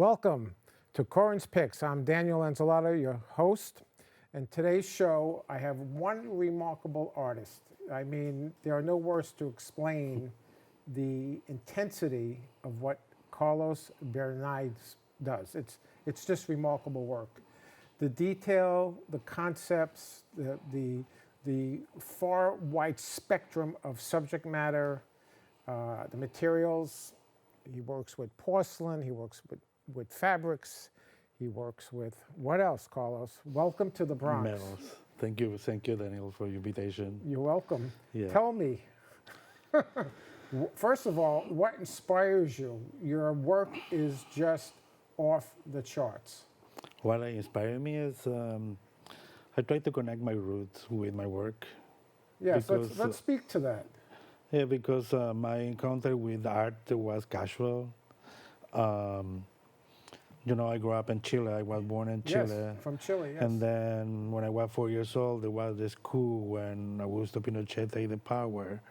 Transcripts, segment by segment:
Welcome to Corinne's Picks. I'm Daniel Lanzilotta, your host. And today's show, I have one remarkable artist. I mean, there are no words to explain the intensity of what Carlos Biernnay does. It's just remarkable work. The detail, the concepts, the far wide spectrum of subject matter, the materials. He works with porcelain, he works with fabrics, he works with, what else, Carlos? Welcome to the Bronx. Metals. Thank you, Daniel, for your invitation. You're welcome. Yeah. Tell me, first of all, what inspires you? Your work is just off the charts. What inspired me is I try to connect my roots with my work. Yes, because, let's speak to that. Yeah, because my encounter with art was casual. I grew up in Chile. I was born in Chile. Yes, from Chile, yes. And then when I was 4 years old, there was this coup when Augusto Pinochet take the power.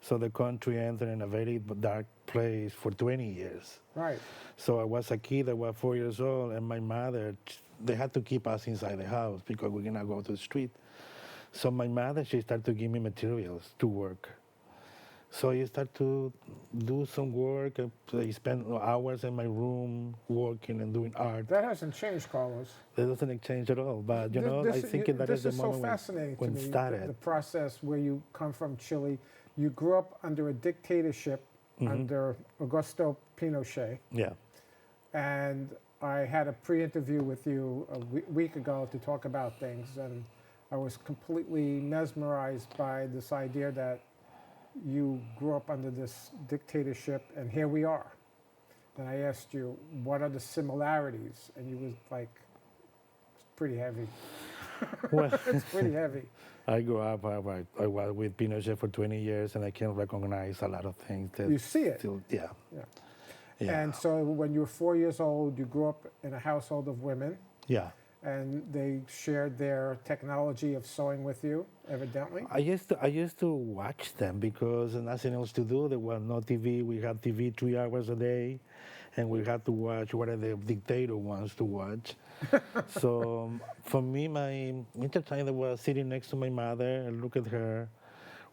So the country entered in a very dark place for 20 years. Right. So I was a kid, I was 4 years old, and my mother, they had to keep us inside the house because we cannot go to the street. So my mother, she started to give me materials to work. So I started to do some work. I spent hours in my room working and doing art. That hasn't changed, Carlos. That doesn't change at all. But I think that is the moment when it started. The process where you come from Chile, you grew up under a dictatorship under Augusto Pinochet. Yeah. And I had a pre-interview with you a week ago to talk about things, and I was completely mesmerized by this idea that you grew up under this dictatorship, and here we are. And I asked you, what are the similarities? And you was like, it's pretty heavy. Well, it's pretty heavy. I grew up, I was with Pinochet for 20 years, and I can recognize a lot of things. That you see it. Still, yeah. And so when you were 4 years old, you grew up in a household of women. Yeah. And they shared their technology of sewing with you, evidently. I used to watch them because nothing else to do. There was no TV. We had TV 3 hours a day, and we had to watch whatever the dictator wants to watch. So for me, my entertainment was sitting next to my mother and look at her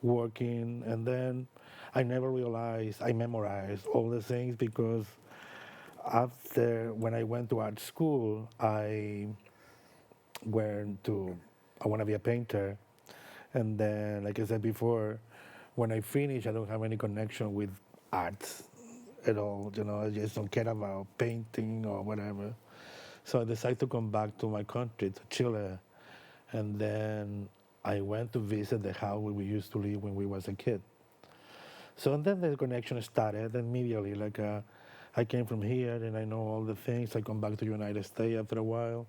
working, and then I never realized I memorized all the things because after when I went to art school, I want to be a painter, and then, like I said before, when I finish, I don't have any connection with art at all. I just don't care about painting or whatever. So I decided to come back to my country, to Chile, and then I went to visit the house where we used to live when we was a kid. So and then the connection started immediately. Like I came from here, and I know all the things. I come back to the United States after a while.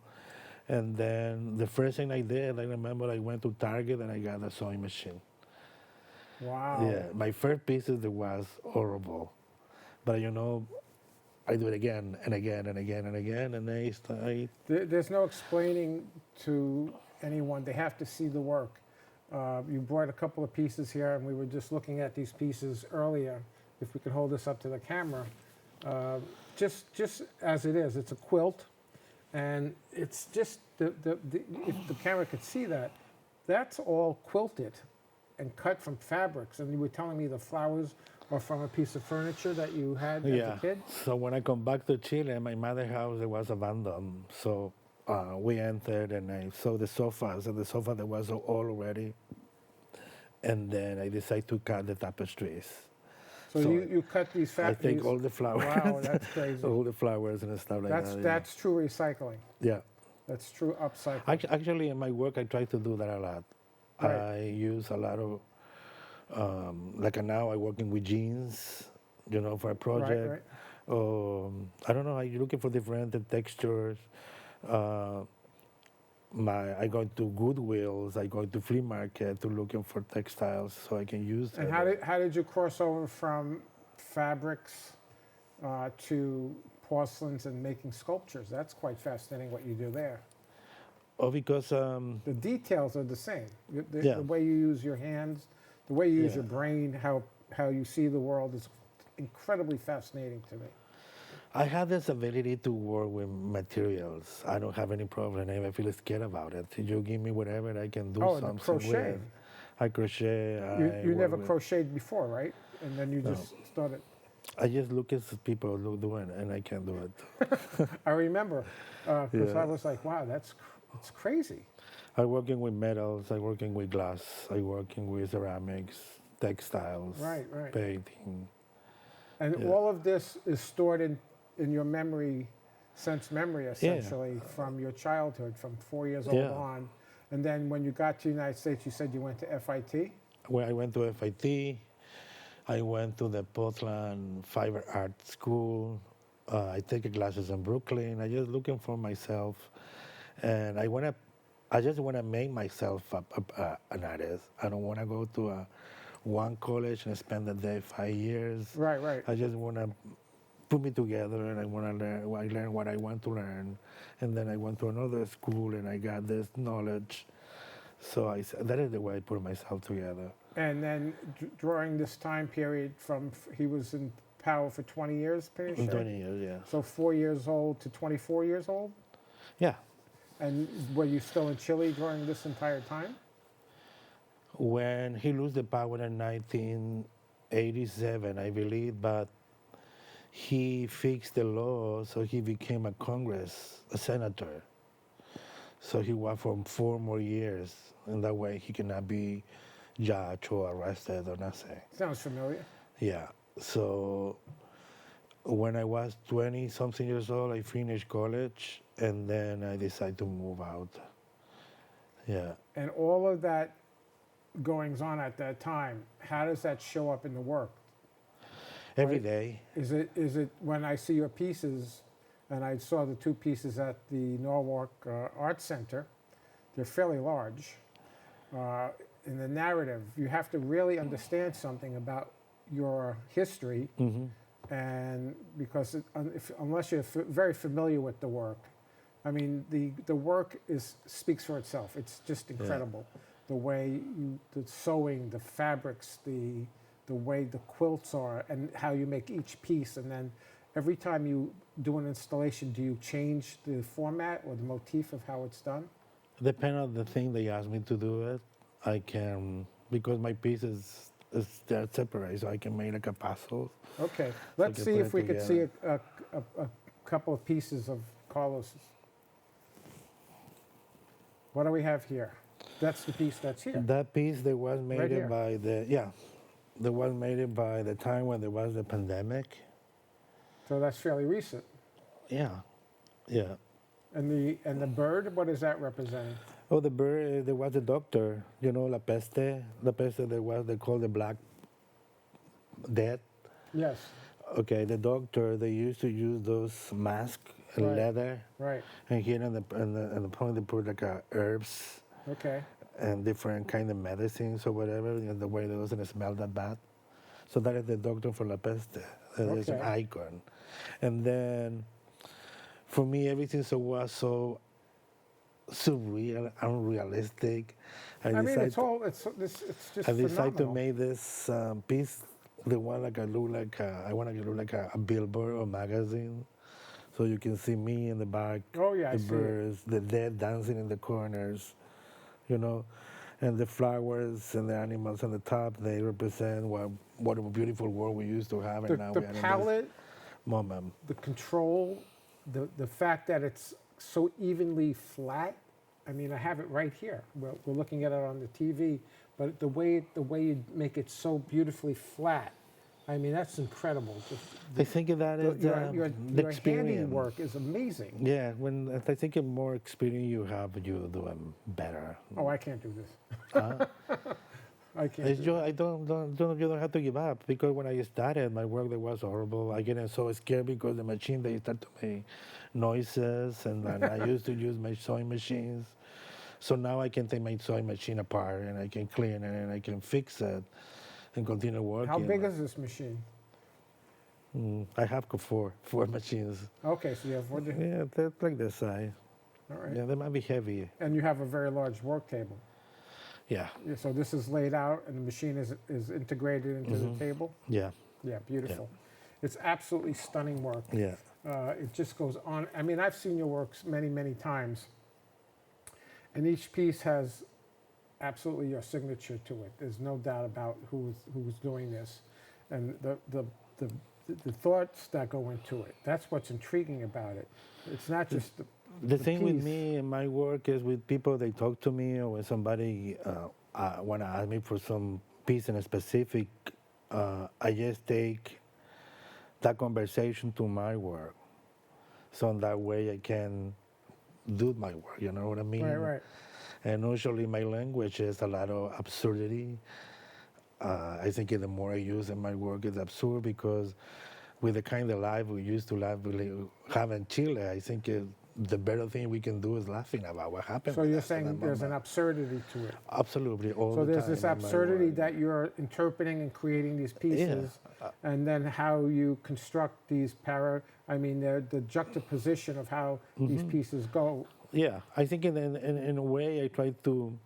And then the first thing I did, I remember I went to Target and I got a sewing machine. Wow. Yeah, my first pieces, it was horrible. But I do it again and again and again and again, and There's no explaining to anyone. They have to see the work. You brought a couple of pieces here, and we were just looking at these pieces earlier. If we could hold this up to the camera. Just as it is, it's a quilt. And it's just, if the camera could see that, that's all quilted and cut from fabrics. And you were telling me the flowers are from a piece of furniture that you had as a kid? So when I come back to Chile, my mother's house, it was abandoned. So we entered and I saw the sofas, and the sofa that was all ready. And then I decided to cut the tapestries. So you cut these fabrics? I take all the flowers. Wow, that's crazy. All the flowers and stuff like that. That's true recycling. Yeah. That's true upcycling. Actually, in my work, I try to do that a lot. Right. I use a lot of, like now I'm working with jeans, for a project. Right. I don't know, I'm looking for different textures. I go to Goodwills, I go to flea market to looking for textiles so I can use them. And how did you cross over from fabrics to porcelains and making sculptures? That's quite fascinating what you do there. Oh, because the details are the same. The way you use your hands, the way you use your brain, how you see the world is incredibly fascinating to me. I have this ability to work with materials. I don't have any problem. I never feel scared about it. You give me whatever, I can do Oh, and the something with. crocheting. I crochet. You I work never with. crocheted before, right? And then you No. just started. I just look at people doing, and I can do it. I remember, because Yeah. I was like, wow, it's crazy. I working with metals. I working with glass. I working with ceramics, textiles, Right, right. painting. And Yeah. all of this is stored in your memory, sense memory, essentially, from your childhood, from 4 years old Yeah. on. And then when you got to the United States, you said you went to FIT? When I went to FIT, I went to the Portland Fine Art School. I take classes in Brooklyn. I just looking for myself, and I just want to make myself an artist. I don't want to go to one college and spend the day 5 years. Right, right. I just want to put me together, and I want to learn. I learn what I want to learn, and then I went to another school, and I got this knowledge. So that is the way I put myself together. And then during this time period he was in power for 20 years, Pinochet? 20 years, yeah. So 4 years old to 24 years old? Yeah. And were you still in Chile during this entire time? When he lost the power in 1987, I believe, but he fixed the law, so he became a senator. So he worked for 4 more years, and that way he cannot be judged or arrested or nothing. Sounds familiar. Yeah. So when I was 20-something years old, I finished college, and then I decided to move out. Yeah. And all of that goings on at that time, how does that show up in the work? Every day. Is it when I see your pieces, and I saw the 2 pieces at the Norwalk Art Center, they're fairly large. In the narrative, you have to really understand something about your history, and because unless you're very familiar with the work, I mean, the work speaks for itself. It's just incredible. Yeah. The way the sewing, the fabrics, the way the quilts are, and how you make each piece. And then every time you do an installation, do you change the format or the motif of how it's done? Depending on the thing they ask me to do it, I can, because my pieces they're separate, so I can make like a puzzle. Okay, let's see if we could see a couple of pieces of Carlos's. What do we have here? That's the piece that's here. That piece that was made Right by that was made by the time when there was the pandemic. So that's fairly recent. Yeah, yeah. And the bird, what is that representing? Oh, the bird, there was a doctor, you know, La Peste. La Peste, they called the Black Death. Yes. Okay, the doctor, they used to use those masks and Right. leather. Right. And here in the point, they put like herbs Okay. and different kind of medicines or whatever, you know, the way it doesn't smell that bad. So that is the doctor for La Peste. It's an Okay. icon. And then, for me, everything was so surreal, unrealistic. I mean, it's just I decided to phenomenal. make this piece, the one like I want to look like a billboard or magazine. So you can see me in the back, Oh, yeah, I the see it. birds, the dead dancing in the corners, you know, and the flowers and the animals on the top, they represent what a beautiful world we used to have, and now The we are in this palette, moment. the control, the fact that it's so evenly flat. I mean, I have it right here. We're looking at it on the TV, but the way you make it so beautifully flat, I mean, that's incredible. I think that is the Your experience. handiwork is amazing. Yeah, when I think the more experience you have, you do it better. Oh, I can't do this. Huh? I can't. It's Do just, you don't have to give up, because when I started, my work there was horrible. I get so scared because the machine, they start to make noises, and then I used to use my sewing machines. So now I can take my sewing machine apart, and I can clean it, and I can fix it, and continue working. How big is this machine? I have four machines. Okay, so you have 4 different. Yeah, they're like this size. All right. Yeah, they might be heavy. And you have a very large work table. Yeah, Yeah, so this is laid out, and the machine is integrated into the table. yeah, Yeah, beautiful. It's absolutely stunning work. yeah. It just goes on. I mean, I've seen your works many, many times, and each piece has absolutely your signature to it. There's no doubt about who's doing this, and the thoughts that go into it. That's what's intriguing about it. It's not just The thing with piece. me and my work is with people, they talk to me, or when somebody want to ask me for some piece in a specific, I just take that conversation to my work. So in that way I can do my work, you know what I mean? Right. And usually my language is a lot of absurdity. I think the more I use in my work is absurd, because with the kind of life we used to have in Chile, I think the better thing we can do is laughing about what happened. So with you're us in saying that there's an moment. absurdity to it. Absolutely, all So the there's time this in my absurdity work. that you're interpreting and creating these pieces, and then how you construct these the juxtaposition of how these pieces go. Yeah, I think in a way I try to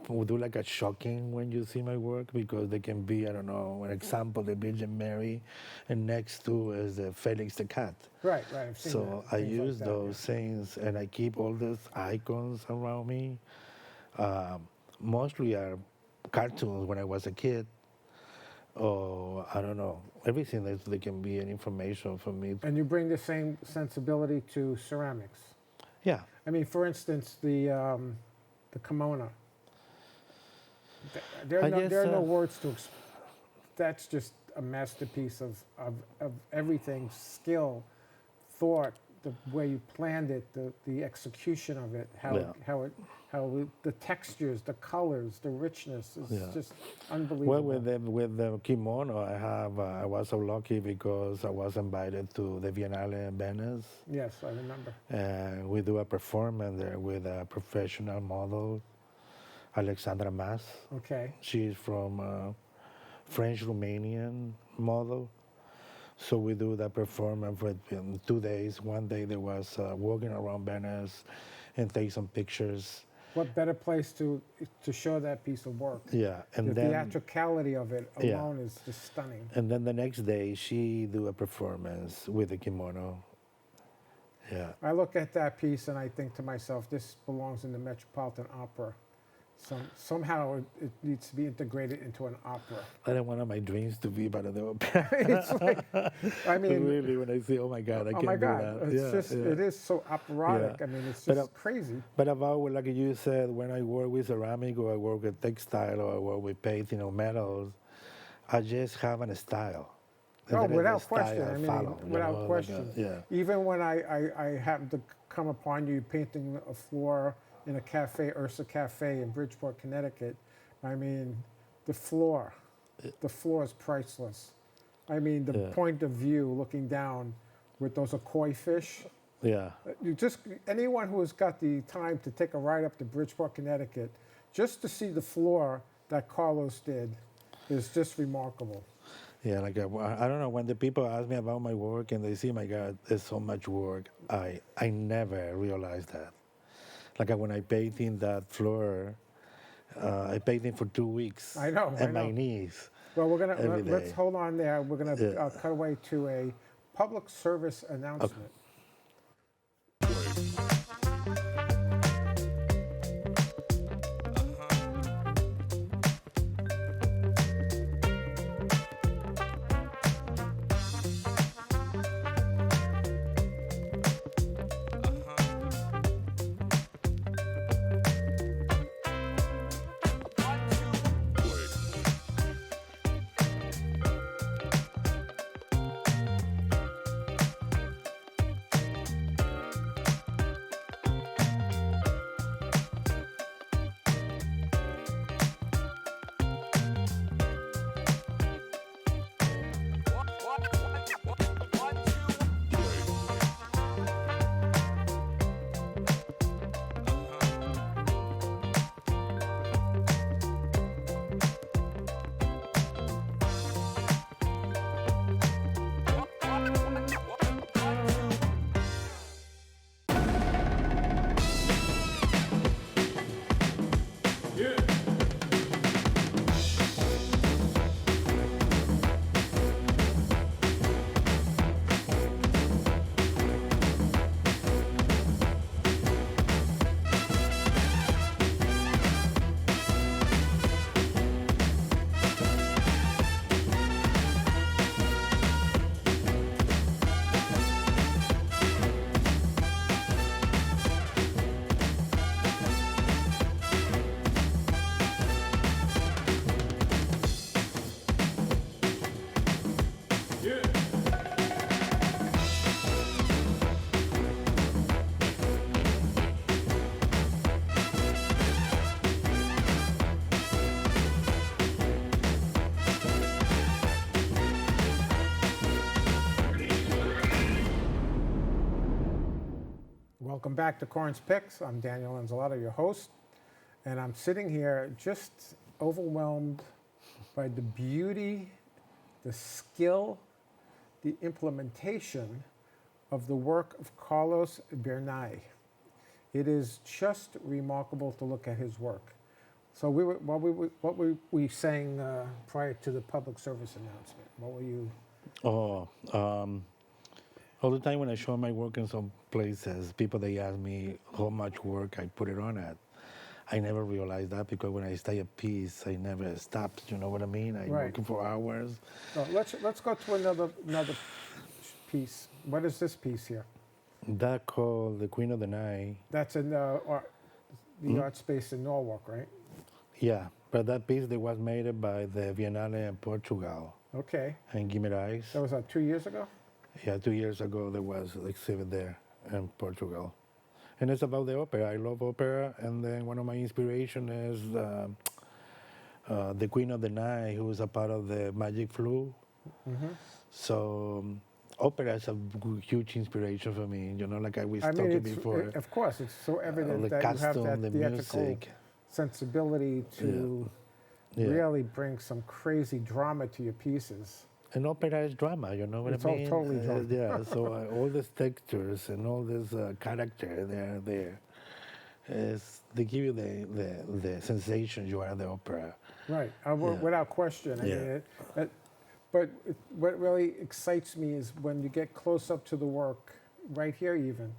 do like a shocking when you see my work, because they can be, I don't know, an example, the Virgin Mary, and next to is Felix the cat. Right. I've seen So that, I things like use that, those things, and I keep all these icons around me. Mostly are cartoons when I was a kid, or I don't know, everything that they can be an information for me. And you bring the same sensibility to ceramics. Yeah, I mean, for instance, the kimono. There are no words to. That's just a masterpiece of everything, skill, thought, the way you planned it, the execution of it, the textures, the colors, the richness is just unbelievable. Well, with the kimono, I was so lucky because I was invited to the Biennale in Venice. Yes, I remember. And we do a performance there with a professional model, Alexandra Mas. Okay. She's from French-Romanian model. So we do that performance for 2 days. One day there was walking around Venice and take some pictures. What better place to show that piece of work? Yeah, and The then theatricality of it alone is just stunning. and then the next day she do a performance with the kimono. Yeah. I look at that piece and I think to myself, this belongs in the Metropolitan Opera. Somehow it needs to be integrated into an opera. That is one of my dreams, to be part of the opera. It's like, I mean, really, when I say, oh my God, I oh can't my do God, that. it is so operatic. Yeah. I mean, it's But, just crazy. But about, like you said, when I work with ceramic, or I work with textile, or I work with painting or metals, I just have a style. And Oh, there is a without style question. I I mean, follow, you without know, like question. yeah. Even when I happen to come upon you painting a floor in a cafe, Ursa Cafe in Bridgeport, Connecticut, I mean, the floor is priceless. I mean, the point of view looking down with those koi fish. Yeah. Anyone who has got the time to take a ride up to Bridgeport, Connecticut, just to see the floor that Carlos did is just remarkable. Yeah, like I don't know, when the people ask me about my work and they see, my God, there's so much work, I never realized that. Like when I painted that floor, I painted for 2 weeks. I know. My knees. Well, every let's day. hold on there. We're gonna cut away to a public service announcement. Welcome back to Corinne's Picks. I'm Daniel Lanzilotta, your host, and I'm sitting here just overwhelmed by the beauty, the skill, the implementation of the work of Carlos Biernnay. It is just remarkable to look at his work. So what were we saying prior to the public service announcement? What were you? All the time when I show my work in some places, people they ask me how much work I put it on it. I never realized that because when I stay a piece, I never stop. You know what I mean? I'm Right. working for hours. Oh, let's go to another piece. What is this piece here? That called the Queen of the Night. That's in the art space in Norwalk, right? Yeah, but that piece that was made by the Biennale in Portugal Okay. and Guimarães. That was 2 years ago? Yeah, 2 years ago there was an exhibit there in Portugal. And it's about the opera. I love opera, and then one of my inspiration is the Queen of the Night, who is a part of the Magic Flu. Mm-hmm. So opera is a huge inspiration for me. You know, like I was I mean, talking before. of course, it's so evident the that you have costume, that the theatrical music. sensibility to Yeah. really bring some crazy drama to your pieces. And opera is drama, you know what It's I all mean? totally drama. Yeah, so all these textures and all this character they're there. They give you the sensation you are the opera. Right, Yeah. without question. I Yeah. mean, what really excites me is when you get close up to the work, right here even,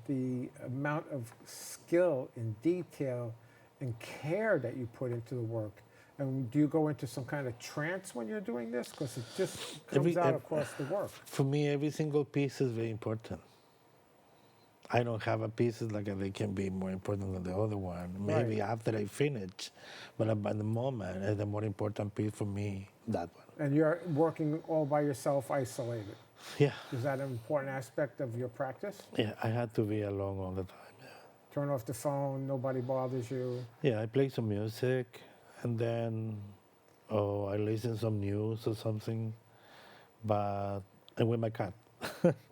the amount of skill and detail and care that you put into the work. And do you go into some kind of trance when you're doing this? Because it just comes out across the work. For me, every single piece is very important. I don't have a pieces like they can be more important than the other one. Maybe Right. after I finish, but at the moment, the more important piece for me, that one. And you're working all by yourself, isolated. Yeah, Is that an important aspect of your practice? yeah. I had to be alone all the time. Yeah. Turn off the phone, nobody bothers you. Yeah, I play some music, and then I listen some news or something, and with my cat.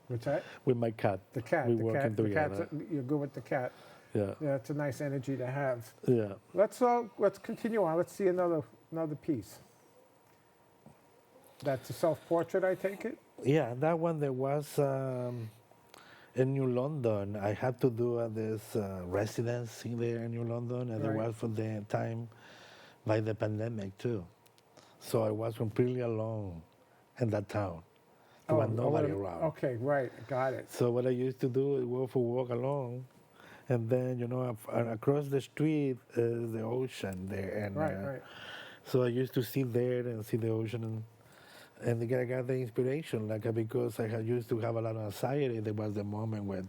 What's that? With my cat. The cat. We're working The together. cat's, you're good with the cat. Yeah, Yeah, it's a nice energy to have. yeah. Let's continue on. Let's see another piece. That's a self-portrait, I take it? Yeah, that one there was in New London. I had to do this residency there in New London, and it Right. was for the time by the pandemic too. So I was completely alone in that town. There was nobody around. Okay, right, got it. So what I used to do is walk along, and then across the street is the ocean there, and Right. so I used to sit there and see the ocean, and I got the inspiration, because I had used to have a lot of anxiety. There was the moment when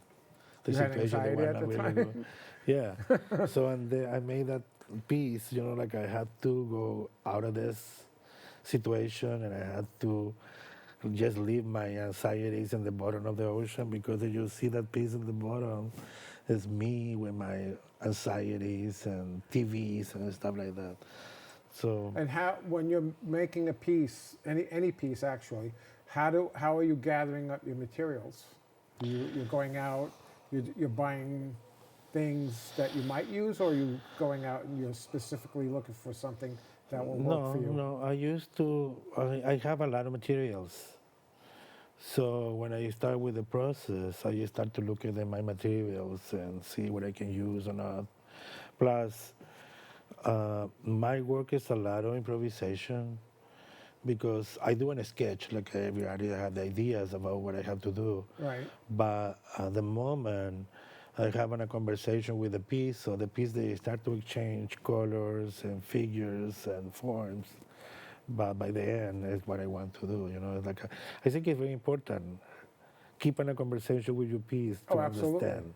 the You had situation anxiety was at not the really time? good. Yeah. So I made that piece, like I had to go out of this situation, and I had to just leave my anxieties in the bottom of the ocean, because if you see that piece in the bottom, it's me with my anxieties and TVs and stuff like that. So And when you're making a piece, any piece actually, how are you gathering up your materials? You're going out, you're buying things that you might use, or are you going out and you're specifically looking for something that will work for you? No, I have a lot of materials. So when I start with the process, I start to look at my materials and see what I can use or not. Plus, my work is a lot of improvisation, because I do a sketch, like everybody have the ideas about what I have to do. Right. But at the moment, I have a conversation with the piece, so the piece they start to exchange colors and figures and forms. But by the end, is what I want to do. I think it's very important keeping a conversation with your piece to Absolutely. understand.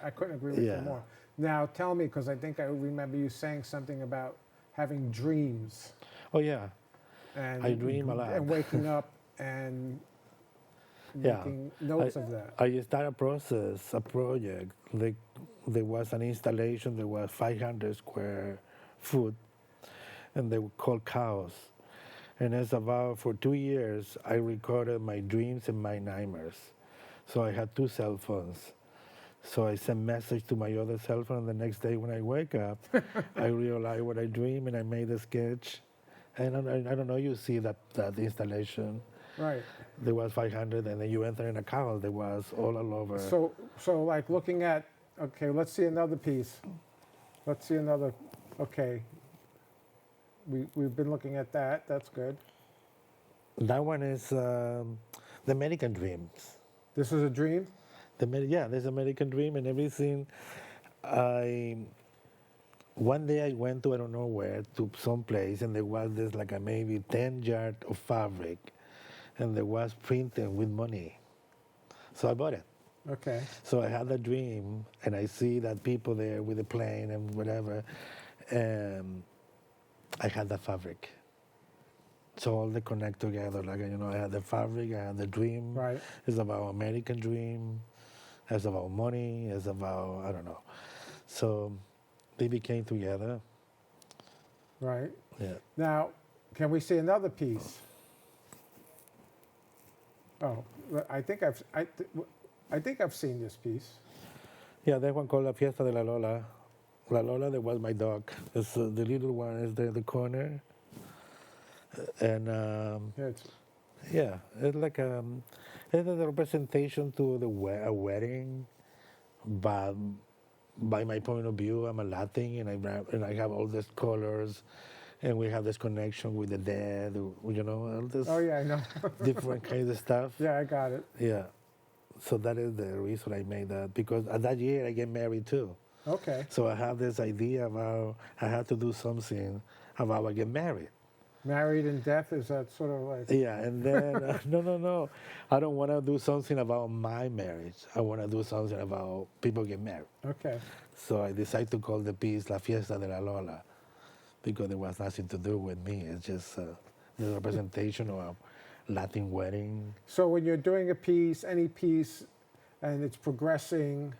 I couldn't agree with you Yeah. more. Now tell me, because I think I remember you saying something about having dreams. Oh yeah, And I dream a lot. And waking up and Yeah. making notes of that. I started a project. There was an installation that was 500 square foot, and they were called Chaos. And it's about, for 2 years, I recorded my dreams and my nightmares. So I had 2 cell phones. So I send message to my other cell phone. The next day when I wake up, I realize what I dream, and I made a sketch. And I don't know. You see that installation. Right. There was 500, and then you enter in a call. There was all over. So like looking at, okay, let's see another piece. Let's see another, okay. We've been looking at that, that's good. That one is the American Dreams. This is a dream? There's American Dream and everything. One day I went to I don't know where, to some place, and there was this like a maybe 10 yard of fabric, and there was printed with money. So I bought it. Okay. So I had a dream, and I see that people there with a plane and whatever, and I had the fabric. So all they connect together. Like, I had the fabric, I had the dream. Right. It's about American dream. It's about money. It's about, I don't know. So they became together. Right. Yeah. Now, can we see another piece? Oh, I think I've seen this piece. Yeah, that one called La Fiesta de la Lola. La Lola, that was my dog. It's, the little one is there in the corner. And it's like it's a representation to a wedding, but by my point of view, I'm a Latin, and I have all these colors, and we have this connection with the dead, all this Oh yeah, I know. different kinds of stuff. Yeah, I got it. Yeah, so that is the reason I made that, because at that year I get married too. Okay. So I have this idea about I have to do something about I get married. Married in death, is that sort of like? Yeah, and then no. I don't want to do something about my marriage. I want to do something about people get married. Okay. So I decided to call the piece La Fiesta de la Lola, because it was nothing to do with me. It's just the representation of a Latin wedding. So when you're doing a piece, any piece, and it's progressing,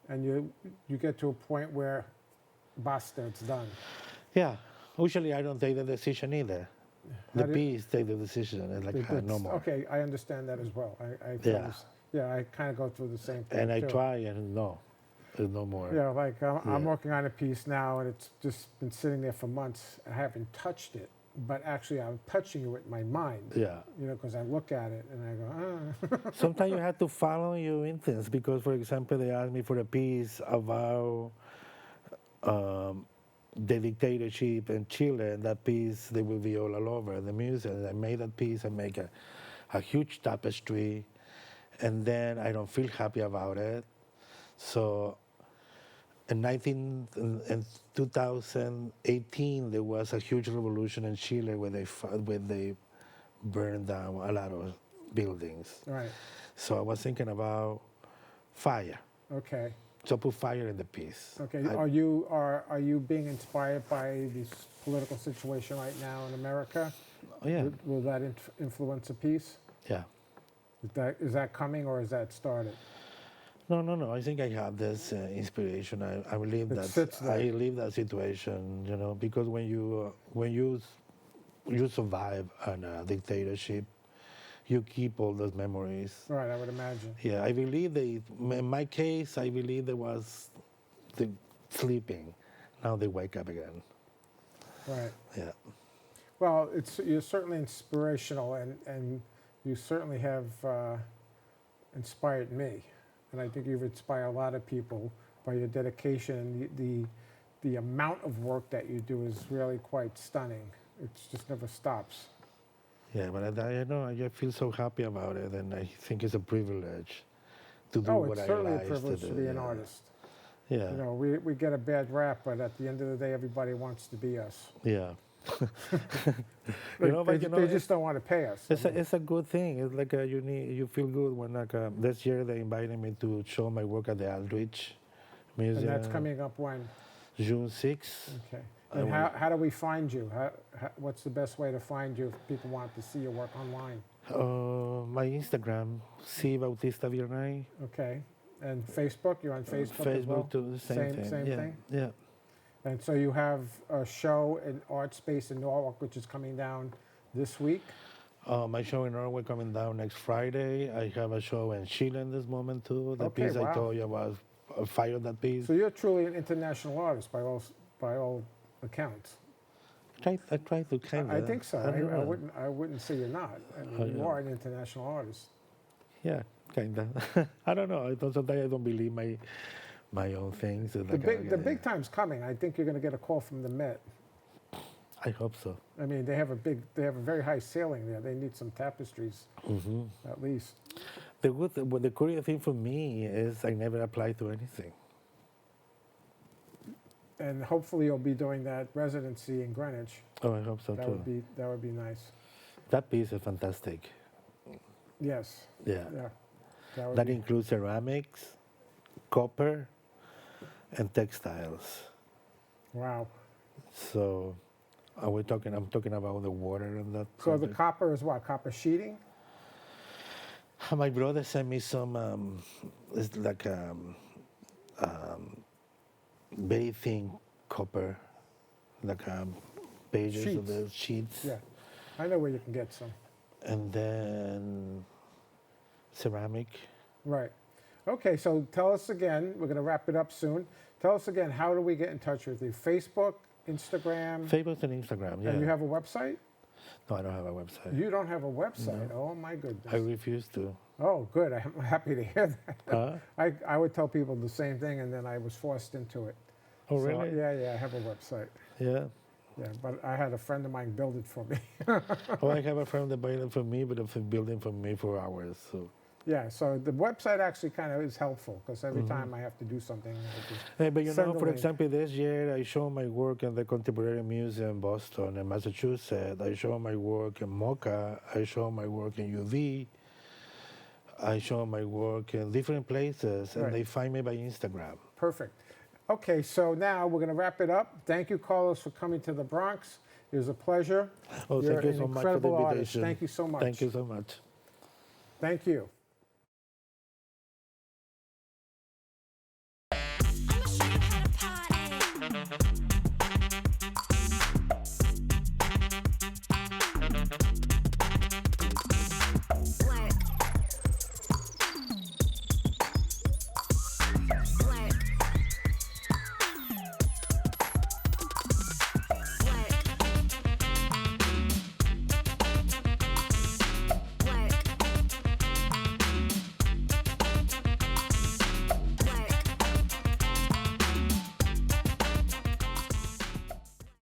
and you get to a point where basta, it's done. Yeah. Usually I don't take the decision either. How The piece take the decision. It's like no more. Okay, I understand that as well. I kind of go through the same thing. And I too. try, and no, there's no more. Yeah, like I'm working on a piece now, and it's just been sitting there for months. I haven't touched it, but actually I'm touching it with my mind. Yeah. Because I look at it and I go, ah. Sometimes you have to follow your instincts, because, for example, they asked me for a piece about the dictatorship in Chile, and that piece, they will be all over the museum. I made that piece, I make a huge tapestry, and then I don't feel happy about it. So in 2018, there was a huge revolution in Chile where they burned down a lot of buildings. Right. So I was thinking about fire. Okay. So put fire in the piece. Okay. Are you being inspired by this political situation right now in America? Oh, yeah. Will that influence a piece? Yeah. Is that coming, or is that started? No. I think I have this inspiration. I believe that I live that situation. Because when you survive a dictatorship, you keep all those memories. Right, I would imagine. Yeah, I believe in my case, I believe there was the sleeping. Now they wake up again. Right. Yeah. Well, you're certainly inspirational, and you certainly have inspired me. And I think you've inspired a lot of people by your dedication. The amount of work that you do is really quite stunning. It just never stops. Yeah, but I feel so happy about it, and I think it's a privilege to do what I like to do. Oh, it's certainly a privilege to be an artist. Yeah. We get a bad rap, but at the end of the day, everybody wants to be us. Yeah. They just don't want to pay us. It's a good thing. It's like you feel good when this year they invited me to show my work at the Aldrich Museum. And that's coming up when? June 6th. Okay. And how do we find you? What's the best way to find you if people want to see your work online? My Instagram, C. Bautista Biernnay. Okay. And Facebook? You're on Facebook as well? Facebook too, the same thing. Same thing? Yeah. And so you have a show in Art Space in Norwalk, which is coming down this week? My show in Norway coming down next Friday. I have a show in Chile in this moment too. The Okay, piece wow. I told you about, I fired that piece. So you're truly an international artist by all accounts. I try to kind of. I think so. don't know. I wouldn't say you're not. I mean, you know. are an international artist. Yeah, kind of. I don't know. Sometimes I don't believe my own things. The big time's coming. I think you're going to get a call from the Met. I hope so. I mean, they have a very high ceiling there. They need some tapestries, at least. The curious thing for me is I never applied to anything. And hopefully you'll be doing that residency in Greenwich. Oh, I hope so too. That would be nice. That piece is fantastic. Yes. Yeah. Yeah. That includes ceramics, copper, and textiles. Wow. So, I'm talking about the water and that. So the project. copper is what? Copper sheeting? My brother sent me some. It's like very thin copper, like pages of the sheets. Yeah. I know where you can get some. And then ceramic. Right. Okay, so tell us again. We're going to wrap it up soon. Tell us again, how do we get in touch with you? Facebook, Instagram? Facebook and Instagram, yeah. And you have a website? No, I don't have a website. You don't have a website? Oh, my goodness. I refuse to. Oh, good. I'm happy to hear that. Huh? I would tell people the same thing, and then I was forced into it. Oh, So, really? yeah, I have a website. Yeah. Yeah, but I had a friend of mine build it for me. Oh, I have a friend that built it for me, but it's building for me for hours. So. Yeah, so the website actually kind of is helpful because every time I have to do something, I just Hey, but you send know, the for link. example, this year I show my work in the Contemporary Museum in Boston and Massachusetts. I show my work in MoCA. I show my work in UV. I show my work in different places, and Right. they find me by Instagram. Perfect. Okay, so now we're going to wrap it up. Thank you, Carlos, for coming to the Bronx. It was a pleasure. Oh, You're thank you an so much for the incredible artist. invitation. Thank you so much. Thank you so much. Thank you.